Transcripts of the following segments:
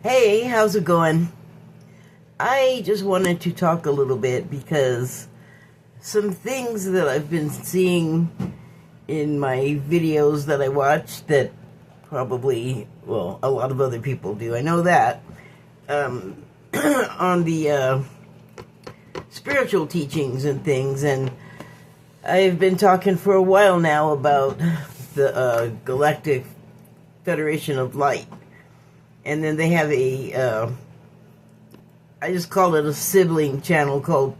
Hey, how's it going? I just wanted to talk a little bit because some things that I've been seeing in my videos that I watch that probably, well, a lot of other people do, I know that, on the spiritual teachings and things, and I've been talking for a while now about the Galactic Federation of Light. And then they have I just call it a sibling channel called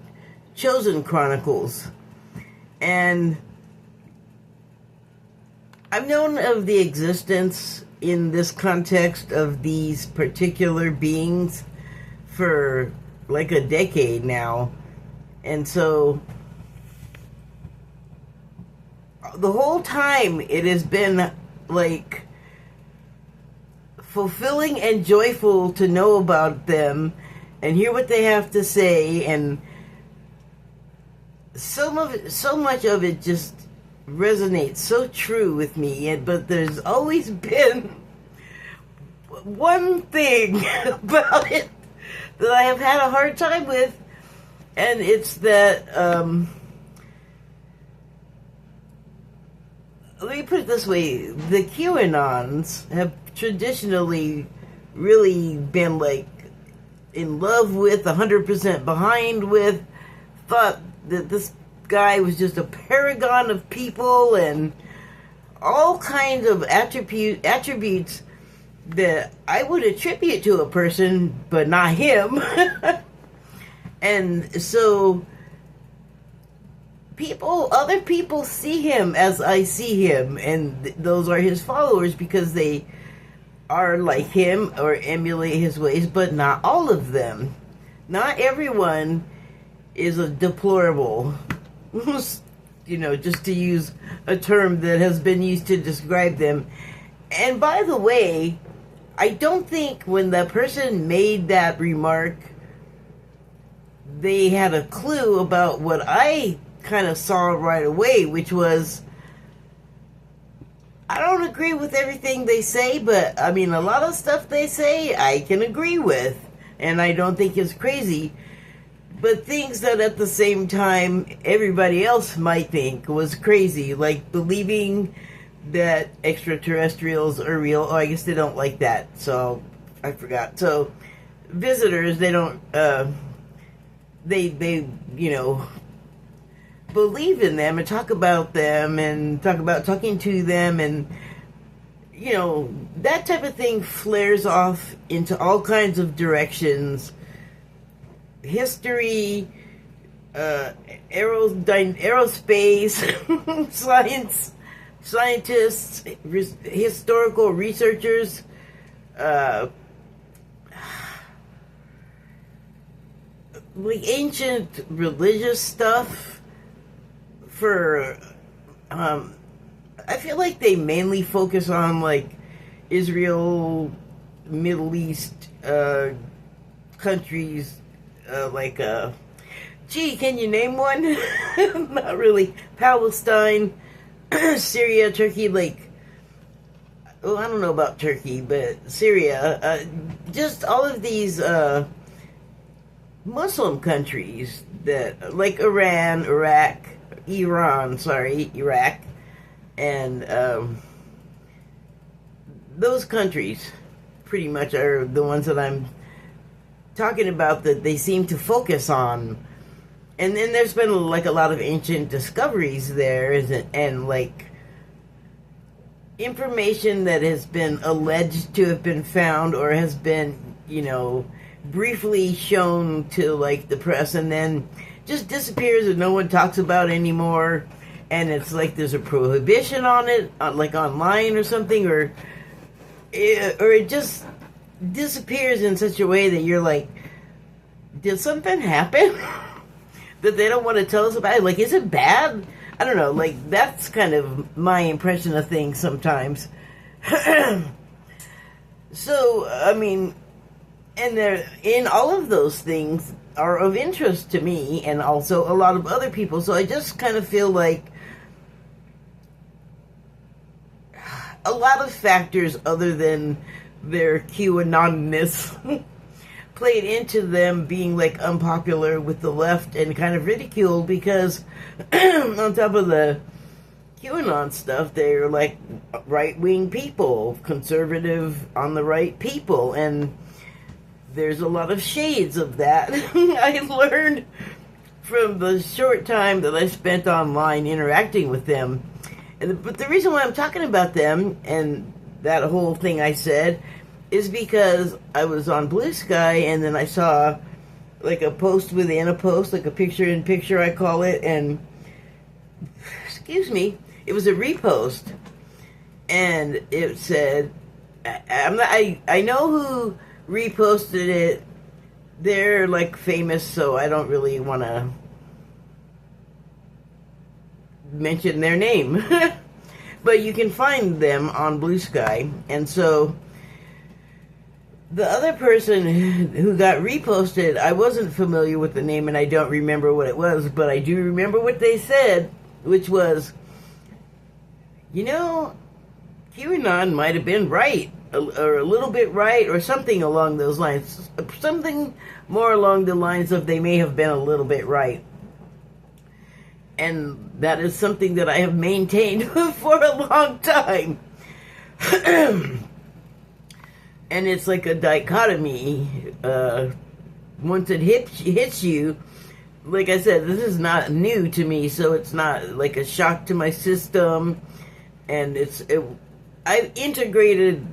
Chosen Chronicles. And I've known of the existence in this context of these particular beings for like a decade now. And so the whole time it has been like fulfilling and joyful to know about them and hear what they have to say, and so much of it just resonates so true with me. But there's always been one thing about it that I have had a hard time with, and it's that let me put it this way: the QAnons have traditionally really been like in love with, 100% behind with, thought that this guy was just a paragon of people and all kinds of attributes that I would attribute to a person, but not him. And so other people see him as I see him, and those are his followers because they are like him or emulate his ways, but not all of them. Not everyone is a deplorable, you know, just to use a term that has been used to describe them. And by the way, I don't think when the person made that remark, they had a clue about what I kind of saw right away, which was, I don't agree with everything they say, but I mean, a lot of stuff they say I can agree with, and I don't think it's crazy. But things that at the same time everybody else might think was crazy, like believing that extraterrestrials are real. Oh, I guess they don't like that, so I forgot. So visitors, they don't, they you know, believe in them and talk about them and talk about talking to them, and you know, that type of thing flares off into all kinds of directions. History, aerospace, scientists, historical researchers, like ancient religious stuff. For I feel like they mainly focus on like Israel, Middle East countries, like gee, can you name one? Not really. Palestine, Syria, Turkey, like, oh, I don't know about Turkey, but Syria, just all of these Muslim countries that, like Iraq, and those countries pretty much are the ones that I'm talking about, that they seem to focus on. And then there's been like a lot of ancient discoveries there, and like information that has been alleged to have been found or has been, you know, briefly shown to like the press and then just disappears and no one talks about it anymore. And it's like there's a prohibition on it, like online or something, or it just disappears in such a way that you're like, did something happen that they don't want to tell us about it? Like, is it bad? I don't know. Like, that's kind of my impression of things sometimes. So, I mean, and in all of those things are of interest to me and also a lot of other people. So I just kind of feel like a lot of factors other than their QAnonness played into them being like unpopular with the left and kind of ridiculed because on top of the QAnon stuff, they're like right-wing people, conservative on the right people, and there's a lot of shades of that. I learned from the short time that I spent online interacting with them. But the reason why I'm talking about them and that whole thing I said is because I was on Blue Sky and then I saw like a post within a post, like a picture in picture I call it, and excuse me, it was a repost, and it said, I know who reposted it. They're like famous, so I don't really want to mention their name. But you can find them on Blue Sky. And so the other person who got reposted, I wasn't familiar with the name and I don't remember what it was, but I do remember what they said, which was, you know, QAnon might have been right, or a little bit right, or something along those lines. Something more along the lines of they may have been a little bit right. And that is something that I have maintained for a long time. And it's like a dichotomy. Once it hits you, like I said, this is not new to me, so it's not like a shock to my system. And I've integrated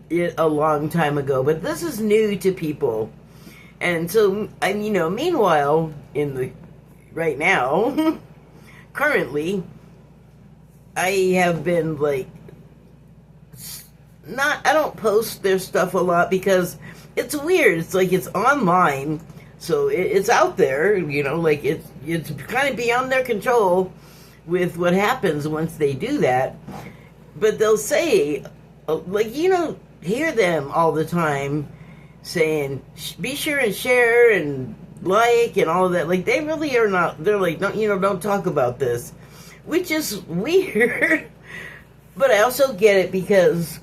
it a long time ago, but this is new to people. And so, meanwhile, right now, currently, I have been like, I don't post their stuff a lot because it's weird. It's like it's online, so it's out there, like it's kind of beyond their control with what happens once they do that. But they'll say, like, hear them all the time saying, be sure and share and like and all of that. Like, they really are not, they're like, don't talk about this, which is weird. But I also get it because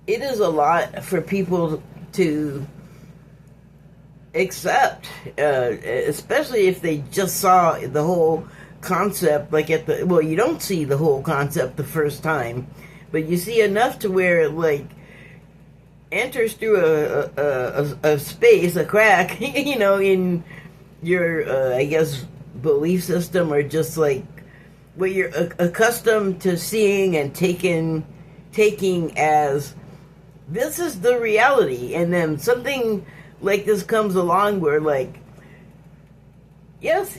it is a lot for people to accept, especially if they just saw the whole concept, like you don't see the whole concept the first time, but you see enough to where it like enters through a space, a crack, in your, I guess, belief system, or just like what you're accustomed to seeing and taking as this is the reality. And then something like this comes along where, like, yes,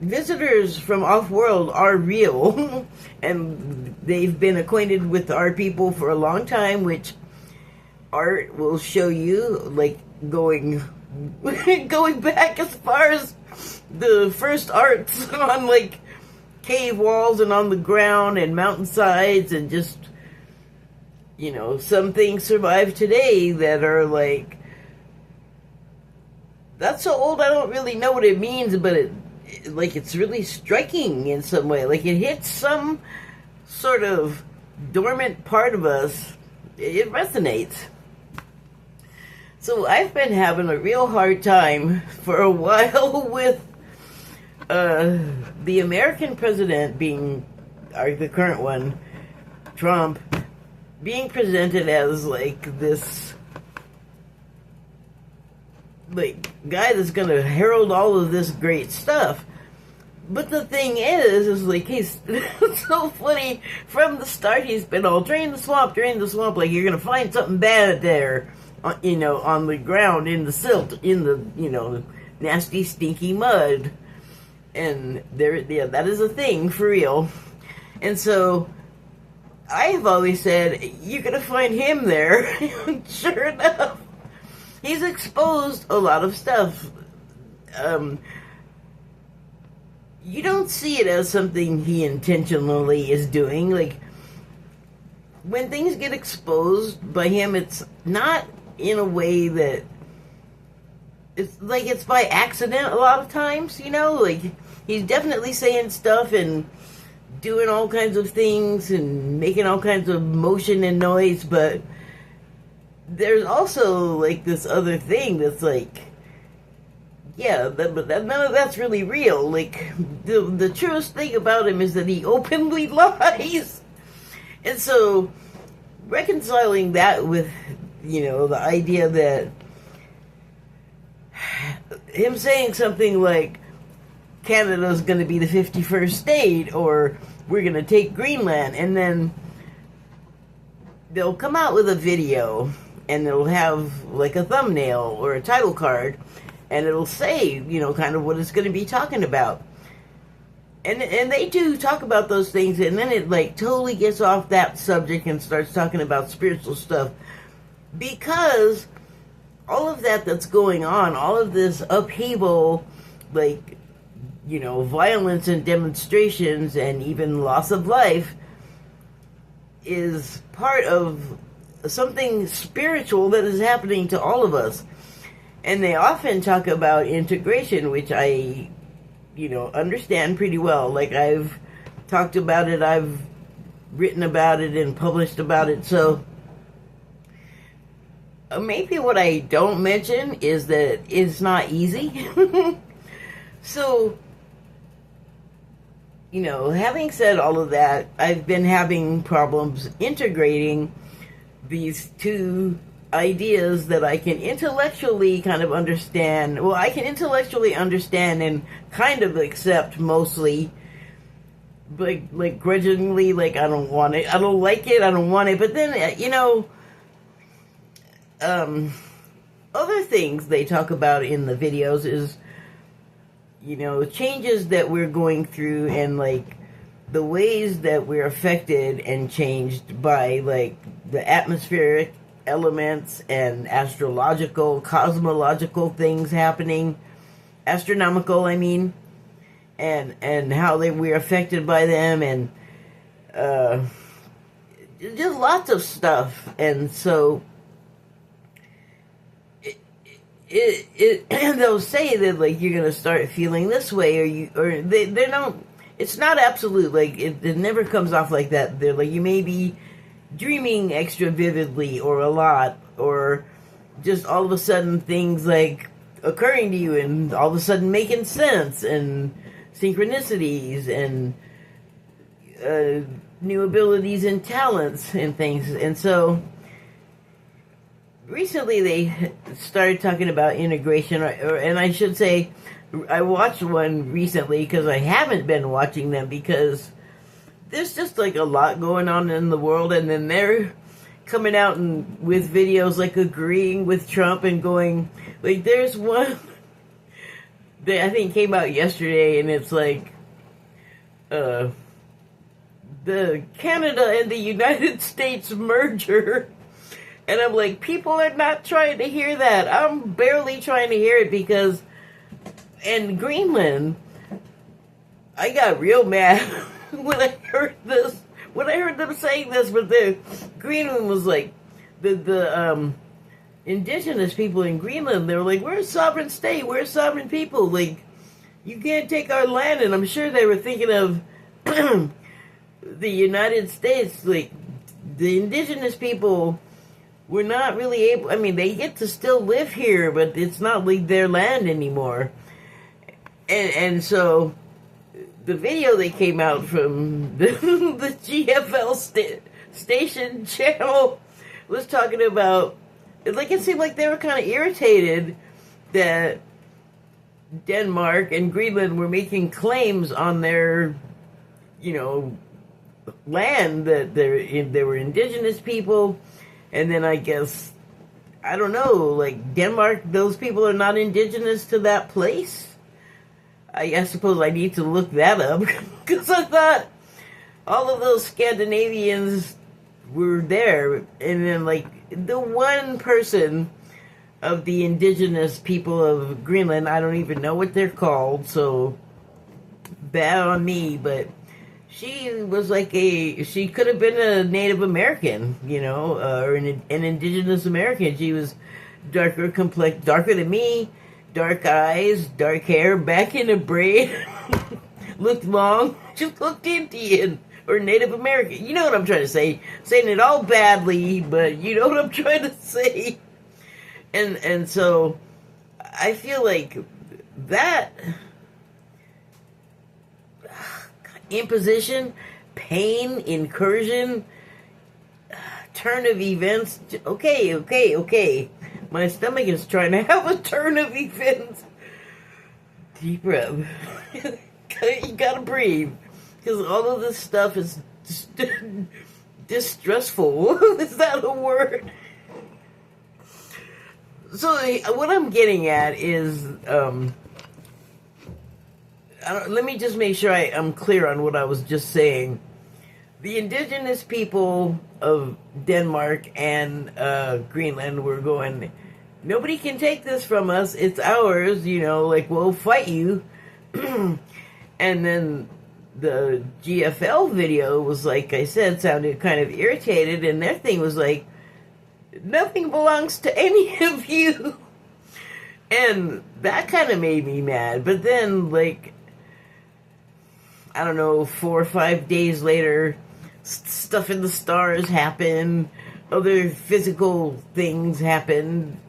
visitors from off-world are real, and they've been acquainted with our people for a long time, which art will show you, like, going back as far as the first arts on, like, cave walls and on the ground and mountainsides, and just, some things survive today that are, like, that's so old I don't really know what it means, but it's really striking in some way. Like, it hits some sort of dormant part of us. It resonates. So I've been having a real hard time for a while with the American president being, or the current one, Trump, being presented as like this, like, guy that's gonna herald all of this great stuff. But the thing is like, he's so funny. From the start, he's been all drain the swamp, like you're gonna find something bad there, on the ground, in the silt, in the, nasty, stinky mud. And that is a thing, for real. And so, I've always said, you're gonna find him there. Sure enough, he's exposed a lot of stuff. You don't see it as something he intentionally is doing. Like, when things get exposed by him, it's not in a way that it's like it's by accident a lot of times, like, he's definitely saying stuff and doing all kinds of things and making all kinds of motion and noise, but there's also like this other thing that's like, yeah, none of that's really real. Like, the truest thing about him is that he openly lies. And so, reconciling that with, the idea that him saying something like, Canada's going to be the 51st state, or we're going to take Greenland, and then they'll come out with a video, and it'll have like a thumbnail or a title card, and it'll say, kind of what it's going to be talking about. And they do talk about those things, and then it like totally gets off that subject and starts talking about spiritual stuff. Because all of that's going on, all of this upheaval, like, violence and demonstrations and even loss of life is part of something spiritual that is happening to all of us. And they often talk about integration, which I, understand pretty well. Like, I've talked about it, I've written about it and published about it. So maybe what I don't mention is that it's not easy. So, having said all of that, I've been having problems integrating these two ideas that I can intellectually kind of understand. Well, I can intellectually understand and kind of accept mostly, but like grudgingly, like I don't want it, I don't like it, I don't want it. But then, other things they talk about in the videos is, changes that we're going through and like the ways that we're affected and changed by like the atmospheric elements and astrological, cosmological things happening, astronomical, I mean, and how we're affected by them, and just lots of stuff. And so they'll say that like you're gonna start feeling this way, or they don't. It's not absolute. Like it never comes off like that. They're like, you may be dreaming extra vividly or a lot, or just all of a sudden things like occurring to you and all of a sudden making sense, and synchronicities and new abilities and talents and things. And so recently they started talking about integration, and I should say I watched one recently because I haven't been watching them because there's just like a lot going on in the world, and then they're coming out and with videos like agreeing with Trump and going like, there's one that I think came out yesterday, and it's like the Canada and the United States merger. And I'm like, people are not trying to hear that. I'm barely trying to hear it because in Greenland, I got real mad when I heard this. When I heard them saying this, but the Greenland was like, the indigenous people in Greenland, they were like, we're a sovereign state, we're a sovereign people. Like, you can't take our land. And I'm sure they were thinking of the United States. Like, the indigenous people were not really able, I mean, they get to still live here, but it's not like their land anymore. And so the video that came out from the GFL station channel was talking about, like, it seemed like they were kind of irritated that Denmark and Greenland were making claims on their, land, that they were indigenous people. And then I guess, I don't know, like Denmark, those people are not indigenous to that place? I suppose I need to look that up, because I thought all of those Scandinavians were there, and then like the one person of the indigenous people of Greenland, I don't even know what they're called, so bad on me, but she was like she could have been a Native American, or an indigenous American. She was darker than me, dark eyes, dark hair, back in a braid, looked long, just looked Indian or Native American. You know what I'm trying to say. Saying it all badly, but you know what I'm trying to say. And so I feel like that imposition, pain, incursion, turn of events. Okay. My stomach is trying to have a turn of events. Deep breath. You gotta breathe. Because all of this stuff is distressful. Is that a word? So what I'm getting at is, let me just make sure I'm clear on what I was just saying. The indigenous people of Denmark and Greenland were going, nobody can take this from us. It's ours, like, we'll fight you. And then the GFL video was, like I said, sounded kind of irritated, and their thing was like, nothing belongs to any of you. And that kind of made me mad. But then, like, I don't know, 4 or 5 days later, stuff in the stars happened. Other physical things happened.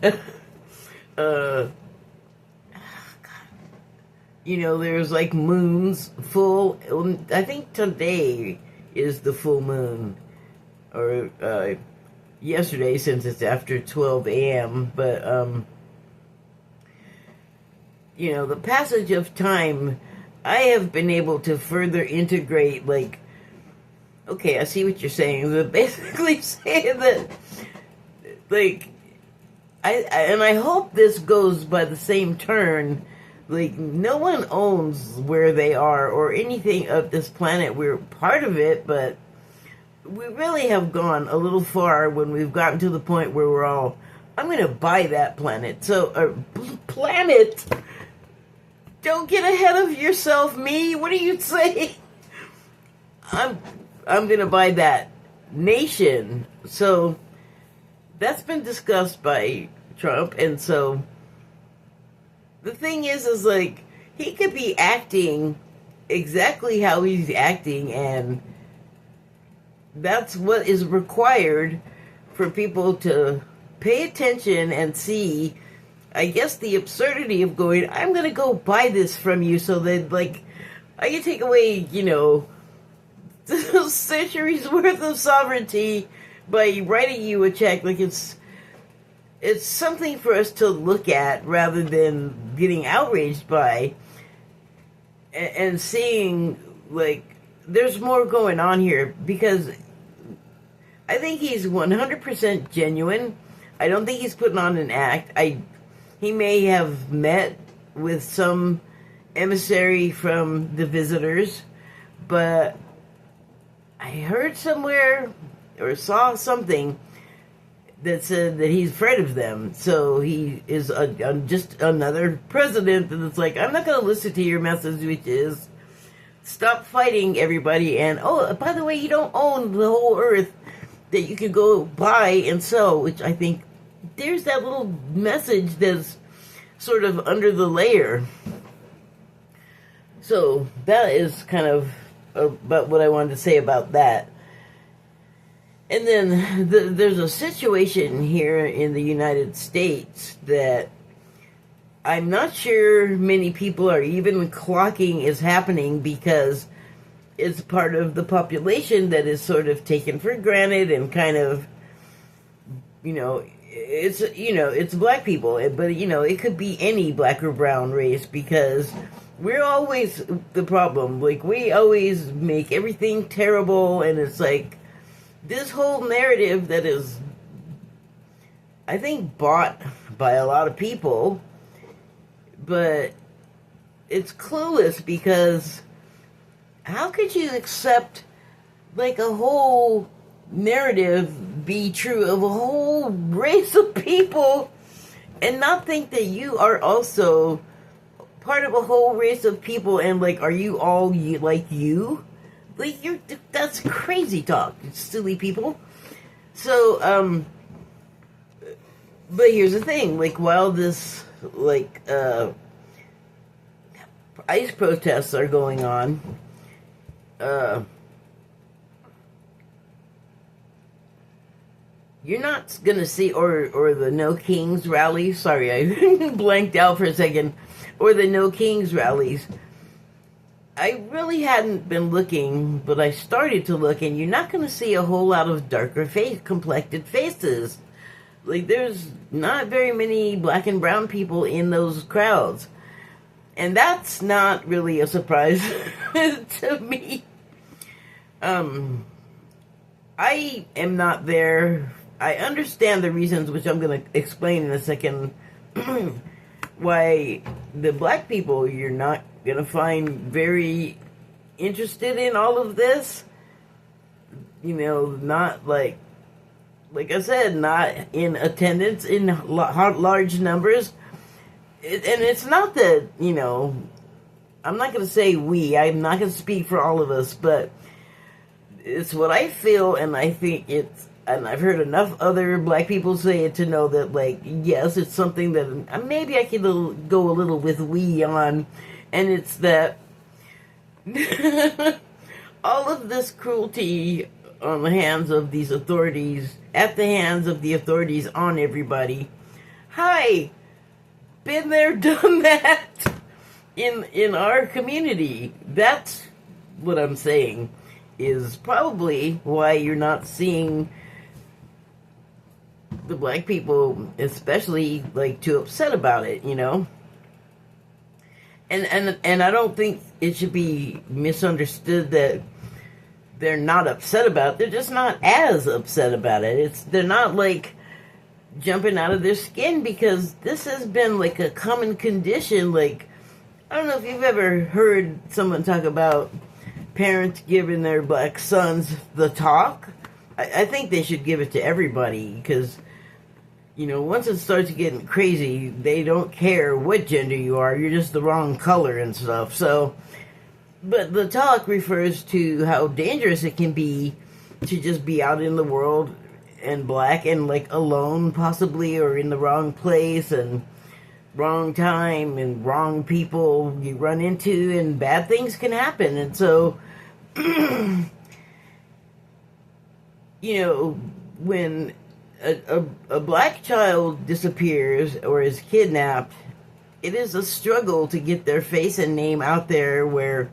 There's like moons, full. I think today is the full moon. Or yesterday, since it's after 12 a.m. But, the passage of time, I have been able to further integrate, like, okay, I see what you're saying. But basically saying that, like, I hope this goes by the same turn. Like, no one owns where they are or anything of this planet. We're part of it, but we really have gone a little far when we've gotten to the point where we're all, I'm going to buy that planet. So, planet? Don't get ahead of yourself, me. What do you say? I'm going to buy that nation. So, that's been discussed by Trump, and so the thing is like, he could be acting exactly how he's acting, and that's what is required for people to pay attention and see, I guess, the absurdity of going, I'm going to go buy this from you so that, like, I can take away, centuries worth of sovereignty by writing you a check. Like, it's something for us to look at rather than getting outraged by, and seeing, like, there's more going on here, because I think he's 100% genuine. I don't think he's putting on an act. He may have met with some emissary from the visitors, but I heard somewhere or saw something that said that he's afraid of them. So he is just another president, and it's like, I'm not going to listen to your message, which is, stop fighting everybody, and, oh, by the way, you don't own the whole earth that you can go buy and sell, which I think there's that little message that's sort of under the layer. So that is kind of about what I wanted to say about that. And then there's a situation here in the United States that I'm not sure many people are even clocking is happening, because it's part of the population that is sort of taken for granted and kind of, it's black people, but, it could be any black or brown race, because we're always the problem. Like, we always make everything terrible, and it's like, this whole narrative that is, I think, bought by a lot of people, but it's clueless, because how could you accept, like, a whole narrative be true of a whole race of people and not think that you are also part of a whole race of people, and, like, are you all like you? Like, that's crazy talk, silly people. So, but here's the thing, like, while this, like, ICE protests are going on. You're not going to see, or the No Kings rallies. Sorry, I blanked out for a second. Or the No Kings rallies. I really hadn't been looking, but I started to look, and you're not going to see a whole lot of darker complected faces. Like, there's not very many black and brown people in those crowds. And that's not really a surprise to me. I am not there. I understand the reasons, which I'm going to explain in a second, why the black people you're not going to find very interested in all of this. You know, not like I said, not in attendance in large numbers. And it's not that, you know, I'm not going to say we, I'm not going to speak for all of us, but it's what I feel, and I think it's, and I've heard enough other black people say it to know that, like, yes, it's something that maybe I could go a little with we on, and it's that all of this cruelty on the hands of these authorities, at the hands of the authorities on everybody. Hi, been there, done that in our community. That's what I'm saying, is probably why you're not seeing the black people especially like too upset about it, you know. And I don't think it should be misunderstood that they're not upset about it. They're just not as upset about it. They're not like jumping out of their skin, because this has been like a common condition. Like, I don't know if you've ever heard someone talk about parents giving their black sons the talk. I think they should give it to everybody, because, you know, once it starts getting crazy, they don't care what gender you are. You're just the wrong color and stuff. So, but the talk refers to how dangerous it can be to just be out in the world and black and like alone possibly, or in the wrong place and wrong time and wrong people you run into, and bad things can happen. And so, you know, when a black child disappears or is kidnapped, it is a struggle to get their face and name out there where,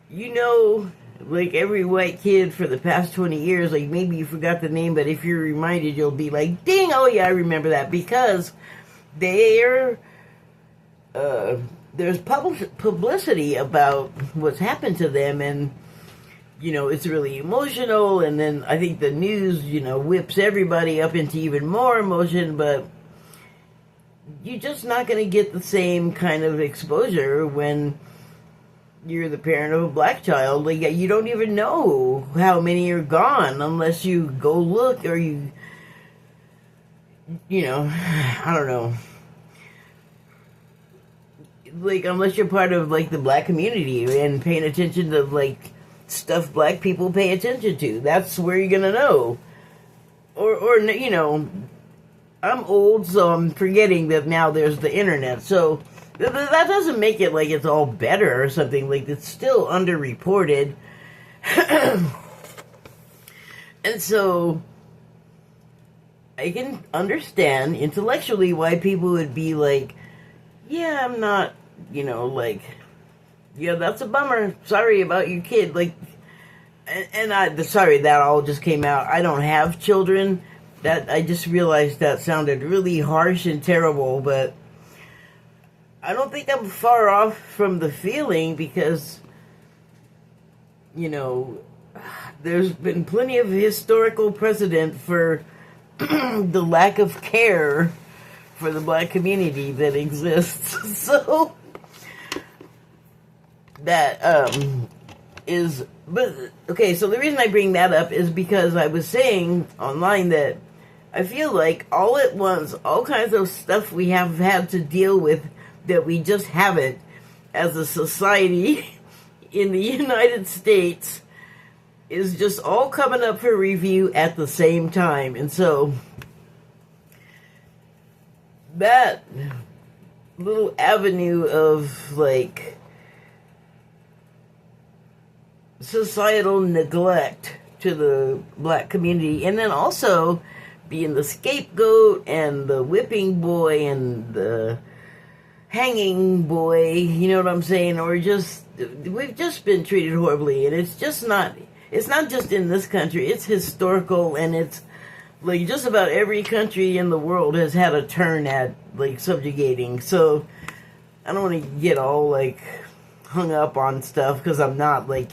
you know, like every white kid for the past 20 years, like maybe you forgot the name, but if you're reminded, you'll be like, ding, oh yeah, I remember that, because there's publicity about what's happened to them, and, you know, it's really emotional, and then I think the news, you know, whips everybody up into even more emotion, but you're just not going to get the same kind of exposure when you're the parent of a black child. Like, you don't even know how many are gone unless you go look, or you know, I don't know. Like, unless you're part of, like, the black community and paying attention to, like, stuff black people pay attention to. That's where you're gonna know. Or you know, I'm old, so I'm forgetting that now there's the internet. So that doesn't make it like it's all better or something. Like, it's still underreported. And so I can understand intellectually why people would be like, yeah, I'm not, you know, like, yeah, that's a bummer. Sorry about your kid. Like, sorry, that all just came out. I don't have children. That, I just realized that sounded really harsh and terrible, but I don't think I'm far off from the feeling, because, you know, there's been plenty of historical precedent for the lack of care for the black community that exists. So that is, but okay, so the reason I bring that up is because I was saying online that I feel like all at once, all kinds of stuff we have had to deal with that we just haven't as a society in the United States is just all coming up for review at the same time. And so that little avenue of, like, societal neglect to the black community, and then also being the scapegoat and the whipping boy and the hanging boy, you know what I'm saying? Or just, we've just been treated horribly, and it's not just in this country, it's historical, and it's like just about every country in the world has had a turn at like subjugating. So I don't want to get all like hung up on stuff, because I'm not. Like,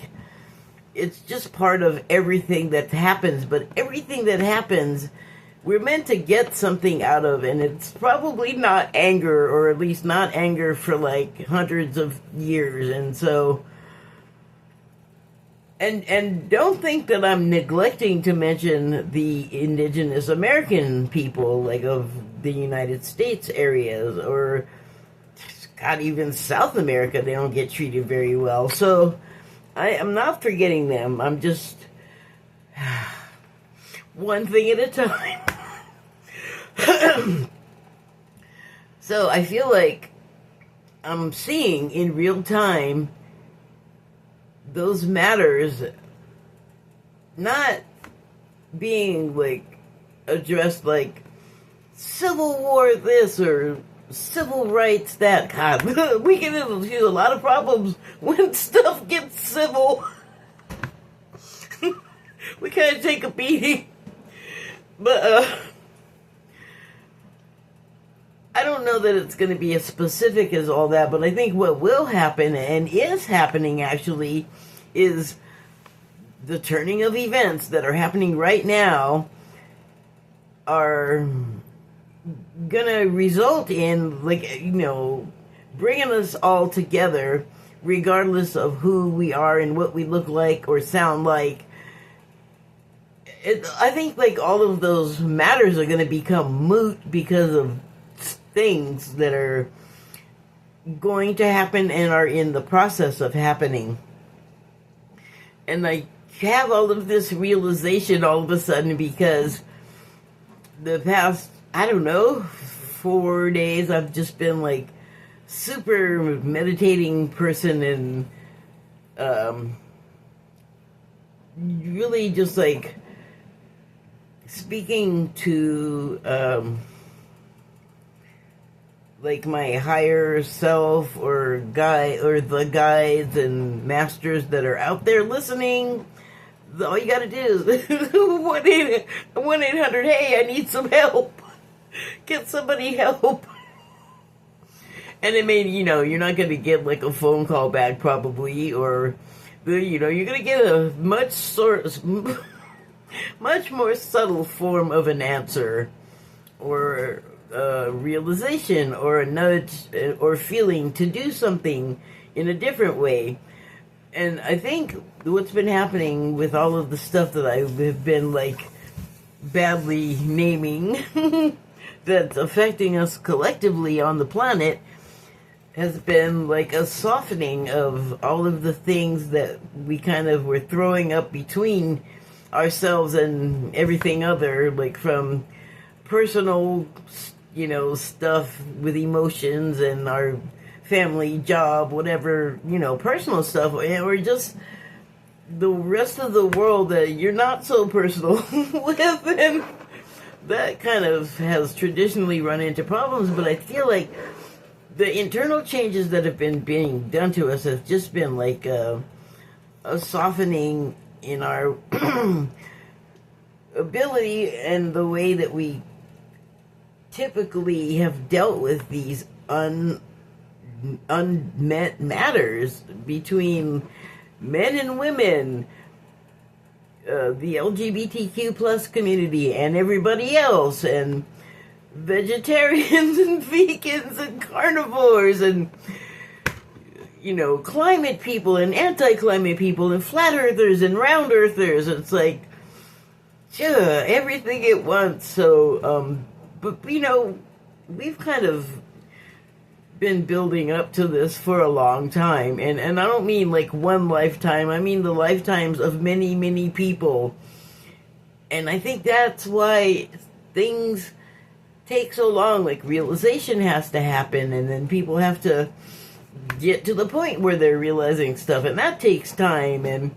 it's just part of everything that happens, but everything that happens we're meant to get something out of, and it's probably not anger, or at least not anger for like hundreds of years. And so, and don't think that I'm neglecting to mention the indigenous American people, like of the United States areas, or God, even South America, they don't get treated very well. So I am not forgetting them. I'm just one thing at a time. So I feel like I'm seeing in real time those matters not being like addressed, like Civil War this or civil rights that. God, we get into a lot of problems when stuff gets civil. We kind of take a beating. But I don't know that it's going to be as specific as all that, but I think what will happen, and is happening actually, is the turning of events that are happening right now are going to result in, like, you know, bringing us all together, regardless of who we are and what we look like or sound like. I think, like, all of those matters are going to become moot because of things that are going to happen and are in the process of happening. And I have all of this realization all of a sudden because the past, I don't know, 4 days I've just been like super meditating person, and really just like speaking to like my higher self, or the guides and masters that are out there listening. All you gotta do is 1-800, hey, I need some help. Get somebody help. And it may, you know, you're not gonna get like a phone call back probably, or, you know, you're gonna get a much more subtle form of an answer, or a realization, or a nudge, or feeling to do something in a different way. And I think what's been happening with all of the stuff that I have been like badly naming that's affecting us collectively on the planet has been like a softening of all of the things that we kind of were throwing up between ourselves and everything other, like from personal, you know, stuff with emotions and our family, job, whatever, you know, personal stuff, or just the rest of the world that you're not so personal with, and that kind of has traditionally run into problems. But I feel like the internal changes that have been being done to us have just been like a softening in our ability and the way that we typically have dealt with these unmet matters between men and women, the LGBTQ plus community and everybody else, and vegetarians and vegans and carnivores, and, you know, climate people and anti-climate people and flat earthers and round earthers. It's like, everything at once. So, but, you know, we've kind of been building up to this for a long time. And I don't mean like one lifetime. I mean the lifetimes of many, many people. And I think that's why things take so long. Like, realization has to happen, and then people have to get to the point where they're realizing stuff. And that takes time. And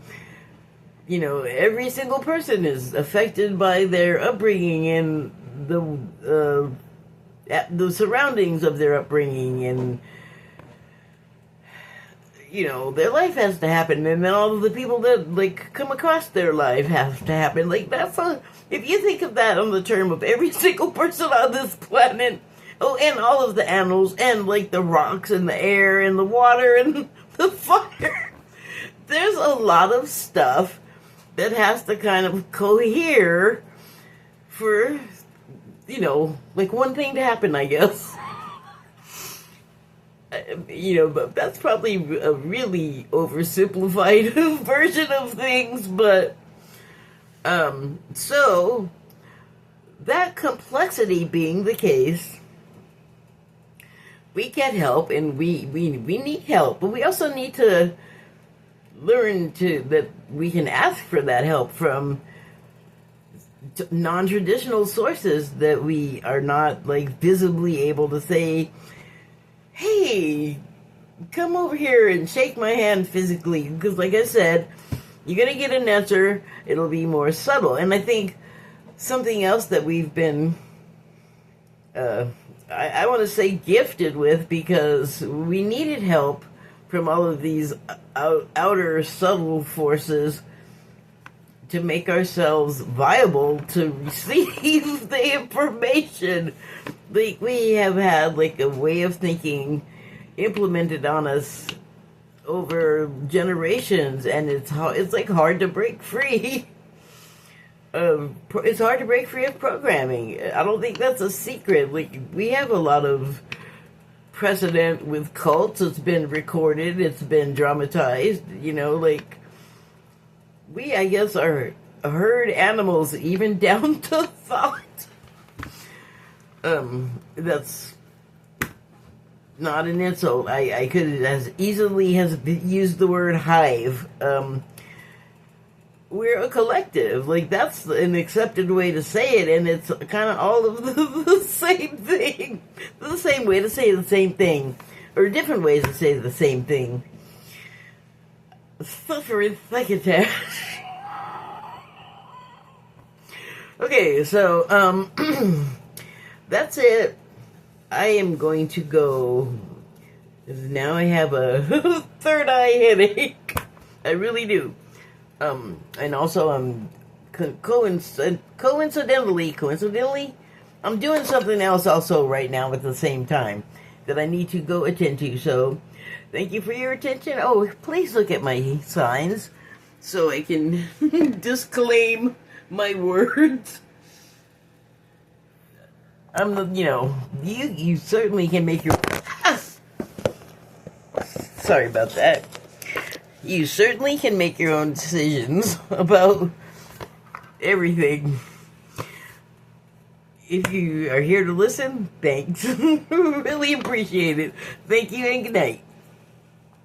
you know, every single person is affected by their upbringing and the surroundings of their upbringing, and you know, their life has to happen, and then all of the people that like come across their life have to happen. Like that's a, if you think of that on the term of every single person on this planet, oh, and all of the animals, and like the rocks and the air and the water and the fire, there's a lot of stuff that has to kind of cohere for, you know, like one thing to happen, I guess. You know, but that's probably a really oversimplified version of things, but so that complexity being the case, we get help, and we need help, but we also need to learn to that we can ask for that help from non-traditional sources that we are not like visibly able to say, hey, come over here and shake my hand physically, because like I said, you're gonna get an answer, it'll be more subtle. And I think something else that we've been I want to say gifted with, because we needed help from all of these outer subtle forces to make ourselves viable to receive the information. Like, we have had like a way of thinking implemented on us over generations, and it's like hard to break free. It's hard to break free of programming. I don't think that's a secret. Like, we have a lot of precedent with cults. It's been recorded, it's been dramatized, you know, like, we, I guess, are herd animals, even down to thought. That's not an insult. I could as easily has used the word hive. We're a collective. Like, that's an accepted way to say it, and it's kind of all of the same thing. The same way to say the same thing. Or different ways to say the same thing. Suffering psychopath. Okay, so, that's it. I am going to go. Now I have a third eye headache. I really do. And also I'm coincidentally, I'm doing something else also right now at the same time that I need to go attend to. So thank you for your attention. Oh, please look at my signs so I can disclaim my words. You know, you certainly can make your... Sorry about that. You certainly can make your own decisions about everything. If you are here to listen, thanks. Really appreciate it. Thank you and good night.